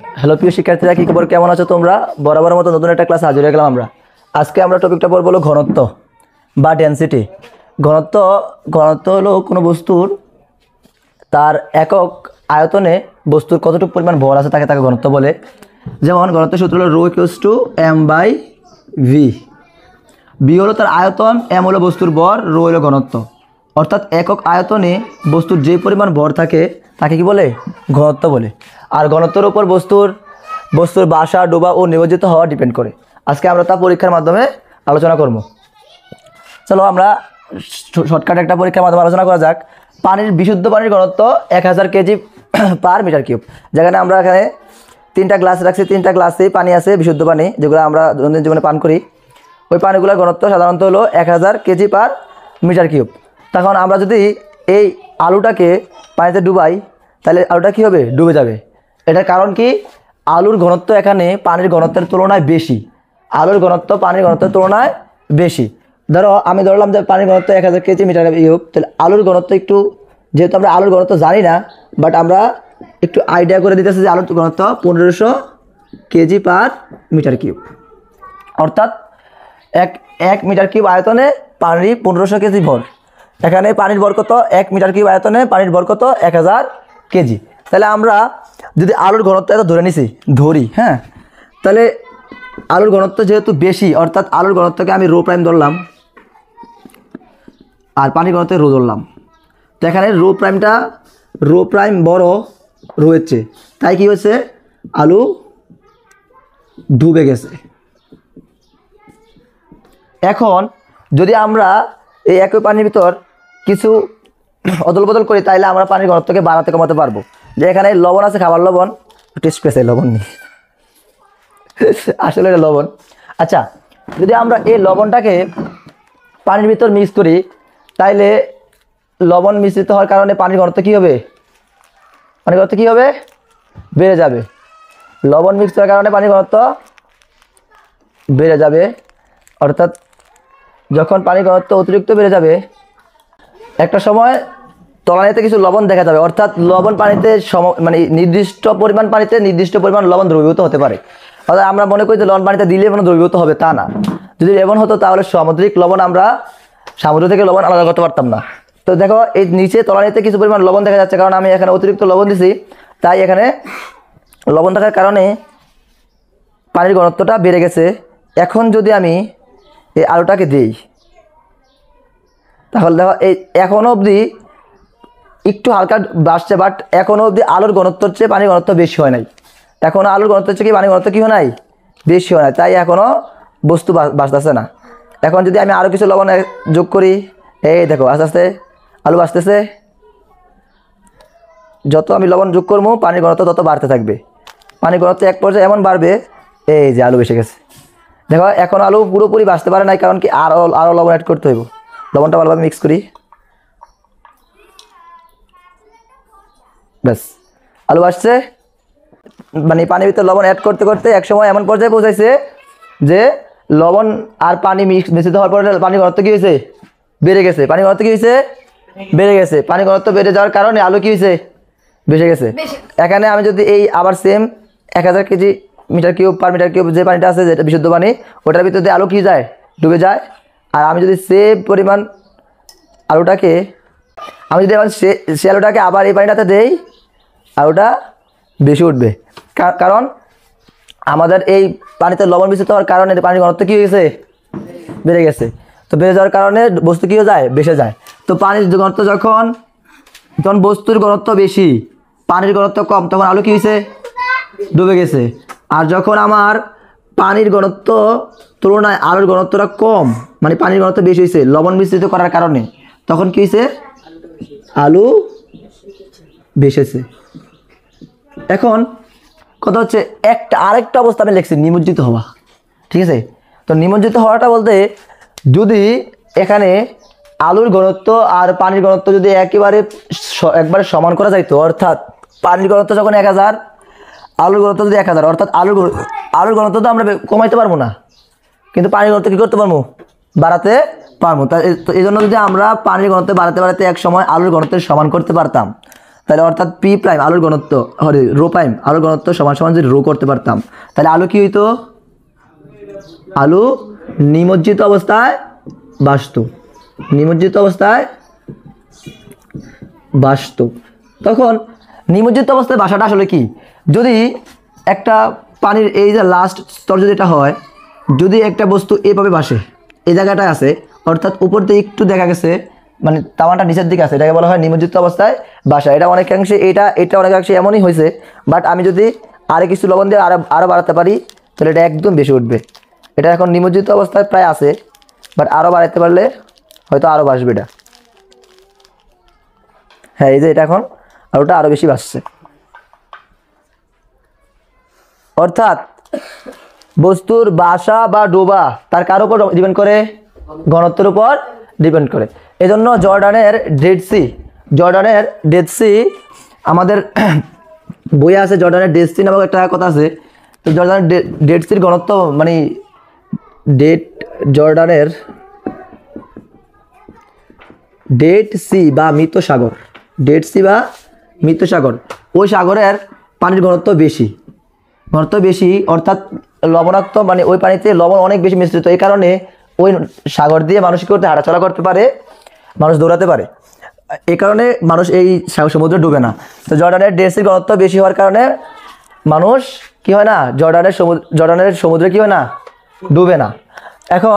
Hello প্রিয় শিক্ষার্থীরা, কি খবর, কেমন আছো তোমরা? বরাবর মতো নতুন একটা ক্লাস হাজির হয়ে গেলাম আমরা। আজকে আমরা টপিকটা পড়বো হলো ঘনত্ব বা ডেনসিটি। ঘনত্ব ঘনত্ব হলো কোনো বস্তুর তার একক আয়তনে বস্তুর কতটুকু পরিমাণ ভর আছে তাকে তাকে ঘনত্ব বলে। যেমন ঘনত্ব সূত্র হলো rho equals to M by V. V হলো তার আয়তন, এম হলো বস্তুর ভর, রো হলো ঘনত্ব। অর্থাৎ একক আয়তনে বস্তুর যে পরিমাণ ভর থাকে তাকে কি বলে? ঘনত্ব বলে। আর ঘনত্বের উপর বস্তুর বাসা, ডোবা ও নিমজ্জিত হওয়া ডিপেন্ড করে। আজকে আমরা তা পরীক্ষার মাধ্যমে আলোচনা করব। চলো আমরা শর্টকাট একটা পরীক্ষার মাধ্যমে আলোচনা করা যাক। বিশুদ্ধ পানির ঘনত্ব 1000 কেজি পার মিটার কিউব। যেখানে আমরা এখানে 3টা গ্লাস রাখছি, 3টা গ্লাসেই পানি আছে, বিশুদ্ধ পানি, যেগুলো আমরা দৈনন্দিন জীবনে পান করি। ওই পানিগুলোর ঘনত্ব সাধারণত হলো 1000 কেজি পার মিটার কিউব। তখন আমরা যদি এই আলুটাকে পানিতে ডুবাই, তাহলে আলুটা কী হবে? ডুবে যাবে। এটার কারণ কি? আলুর ঘনত্ব এখানে পানির ঘনত্বের তুলনায় বেশি। আলুর ঘনত্ব পানির ঘনত্বের তুলনায় বেশি। ধরো আমি ধরলাম যে পানির ঘনত্ব 1000 কেজি মিটার কিউব, তাহলে আলুর ঘনত্ব একটু, যেহেতু আমরা আলুর ঘনত্ব জানি না, বাট আমরা একটু আইডিয়া করে দিতেছি যে আলুর ঘনত্ব 1500 কেজি পার মিটার কিউব। অর্থাৎ এক মিটার কিউব আয়তনে পানির 1500 কেজি ভর। এখানে পানির ভর কত? 1 মিটার কিউব আয়তনে পানির ভর কত? 1000 কেজি। তাহলে আমরা যদি আলুর ঘনত্ব এত ধরি, হ্যাঁ, তাহলে আলুর ঘনত্ব যেহেতু বেশি, অর্থাৎ আলুর ঘনত্বকে আমি রো প্রাইম ধরলাম আর পানির ঘনত্ব রো ধরলাম। তো এখানে রো প্রাইম বড় রয়েছে, তাই কি হয়েছে? আলু ডুবে গেছে। এখন যদি আমরা এই একই পানির ভিতর কিছু অদল বদল করি, তাইলে আমরা পানির ঘনত্বকে বাড়াতে কমাতে পারবো। যে এখানে লবণ আছে, খাবার লবণ, টেস্ট পেয়েছে লবণ নেই, আসলে এটা লবণ। আচ্ছা, যদি আমরা এই লবণটাকে পানির ভিতর মিক্স করি, তাইলে লবণ মিশ্রিত হওয়ার কারণে পানির ঘনত্ব কী হবে? পানির ঘনত্ব কী হবে? বেড়ে যাবে। লবণ মিক্স করার কারণে পানির ঘনত্ব বেড়ে যাবে। অর্থাৎ যখন পানির ঘনত্ব অতিরিক্ত বেড়ে যাবে, একটা সময় তলানিতে কিছু লবণ দেখা যাবে। অর্থাৎ লবণ পানিতে নির্দিষ্ট পরিমাণ পানিতে নির্দিষ্ট পরিমাণ লবণ দ্রবীভূত হতে পারে। অর্থাৎ আমরা মনে করি যে লবণ পানিতে দিলে কোনো দ্রবীভূত হবে, তা না। যদি এমন হতো তাহলে সামুদ্রিক লবণ আমরা সমুদ্র থেকে লবণ আলাদা করতে পারতাম না। তো দেখো এই নিচে তলানিতে কিছু পরিমাণ লবণ দেখা যাচ্ছে, কারণ আমি এখানে অতিরিক্ত লবণ দিছি, তাই এখানে লবণ থাকার কারণে পানির ঘনত্বটা বেড়ে গেছে। এখন যদি আমি এই আলুটাকে দিই, তাহলে দেখো এই এখনও অবধি একটু হালকা বাড়ছে, বাট এখনও অবধি আলুর ঘনত্বর চেয়ে পানির ঘনত্ব বেশি হয় নাই। এখনও আলুর ঘনত্বের চেয়ে কি পানির ঘনত্ব কী হয় নাই? বেশি হয় নাই, তাই এখনও বস্তু বাঁচতেছে না। এখন যদি আমি আরও কিছু লবণ যোগ করি, এই দেখো আস্তে আস্তে আলু বাঁচতেছে। যত আমি লবণ যোগ করবো পানির ঘনত্ব তত বাড়তে থাকবে। পানির ঘনত্ব এক পর্যায়ে এমন বাড়বে, এই যে আলু বেশি গেছে। দেখো এখন আলু পুরোপুরি বাঁচতে পারে নাই, কারণ কি আরও লবণ অ্যাড করতে হইব। লবণটা ভালোভাবে মিক্স করি, ব্যাস আলু আসছে। পানির ভিতরে লবণ অ্যাড করতে করতে এক সময় এমন পর্যায়ে পৌঁছাইছে যে লবণ আর পানি মিশ্রিত হওয়ার পরে পানির ঘনত্ব কী হয়েছে? বেড়ে গেছে। পানির ঘনত্ব কী হয়েছে? বেড়ে গেছে। পানির ঘনত্ব বেড়ে যাওয়ার কারণে আলু কী হয়েছে? বেশি গেছে। এখানে আমি যদি এই আবার same 1000 KG metre cube per metre cube যে পানিটা আছে, যেটা বিশুদ্ধ পানি, ওটার ভিতর দিয়ে আলু কী যায়? ডুবে যায়। আর আমি যদি সেম পরিমাণ আলুটাকে সে আলুটাকে আবার এই পানিটাতে দেই, আলুটা বেশি উঠবে। কারণ আমাদের এই পানিতে লবণ মিশ্রিত হওয়ার কারণে পানির ঘনত্ব কী হয়ে গেছে? বেড়ে গেছে। তো বেড়ে যাওয়ার কারণে বস্তু কী হয়ে যায়? বেসে যায়। তো পানির ঘনত্ব যখন বস্তুর ঘনত্ব বেশি, পানির ঘনত্ব কম, তখন আলু কী হয়েছে? ডুবে গেছে। আর যখন আমার পানির ঘনত্ব তুলনায় আলুর ঘনত্বটা কম, পানির ঘনত্ব বেশি হয়েছে লবণ মিশ্রিত করার কারণে, তখন কী হয়েছে? আলু ভেসেছে। এখন কথা হচ্ছে আরেকটা অবস্থা আমি লিখছি, নিমজ্জিত হওয়া। ঠিক আছে? তো নিমজ্জিত হওয়াটা বলতে, যদি এখানে আলুর ঘনত্ব আর পানির ঘনত্ব যদি একবারে সমান করা যাইতো, অর্থাৎ পানির ঘনত্ব যখন 1000, আলুর ঘনত্ব যদি 1000, অর্থাৎ আলুর ঘনত্ব তো আমরা কমাইতে পারবো না, কিন্তু পানির ঘনত্ব কী করতে পারবো? বাড়াতে পারবো। তো এই জন্য যদি আমরা পানির ঘনত্ব বাড়াতে বাড়াতে এক সময় আলুর ঘনত্বের সমান করতে পারতাম, তাহলে অর্থাৎ পি প্রাইম আলুর ঘনত্ব রো প্রাইম আলুর ঘনত্ব সমান সমান যদি রো করতে পারতাম, তাহলে আলু কি হইতো? আলু নিমজ্জিত অবস্থায় বাস্তু, নিমজ্জিত অবস্থায় বাস্তু। তখন নিমজ্জিত অবস্থায় বাসাটা আসলে কি? যদি একটা পানির এই যে লাস্ট স্তর যদি এটা হয়, যদি একটা বস্তু এভাবে বাসে, এই জায়গাটায় আছে, অর্থাৎ উপর থেকে একটু দেখা গেছে মানে তাওয়াটা নিচের দিকে আছে, এটাকে বলা হয় নিমজ্জিত অবস্থায় বাসা। এটা অনেকাংশে এটা অনেকাংশে এমনই হয়েছে, বাট আমি যদি আরও কিছু লবণ দিয়ে আরও বাড়াতে পারি তাহলে এটা একদম বেশি উঠবে। এটা এখন নিমজ্জিত অবস্থায় প্রায় আছে, বাট আরও বাড়াতে পারলে হয়তো আরও বাসবে এটা। হ্যাঁ, এই যে এটা এখন আলুটা আরও বেশি বাসছে। অর্থাৎ বস্তুর বাসা বা ডোবা তার কার উপর ডিপেন্ড করে? ঘনত্বের উপর ডিপেন্ড করে। এজন্য জর্ডানের ডেড সি আমাদের বইয়ে আছে, জর্ডানের ডেড সি নামক একটা কথা আছে। তো জর্ডানের ডেড সির ঘনত্ব মানে জর্ডানের ডেড সি বা মৃত সাগর, ডেড সি বা মৃত সাগর, ওই সাগরের পানির ঘনত্ব বেশি, অর্থাৎ লবণাক্ত, মানে ওই পানিতে লবণ অনেক বেশি মিশ্রিত। এই কারণে ওই সাগর দিয়ে মানুষ করতে হাঁটাচলা করতে পারে, মানুষ দৌড়াতে পারে। এই কারণে মানুষ এই সমুদ্রে ডুবে না। তো জর্ডানের ডেড সির ঘনত্ব বেশি হওয়ার কারণে মানুষ কি হয় না, জর্ডানের সমুদ্রে কি হয় না, ডুবে না। এখন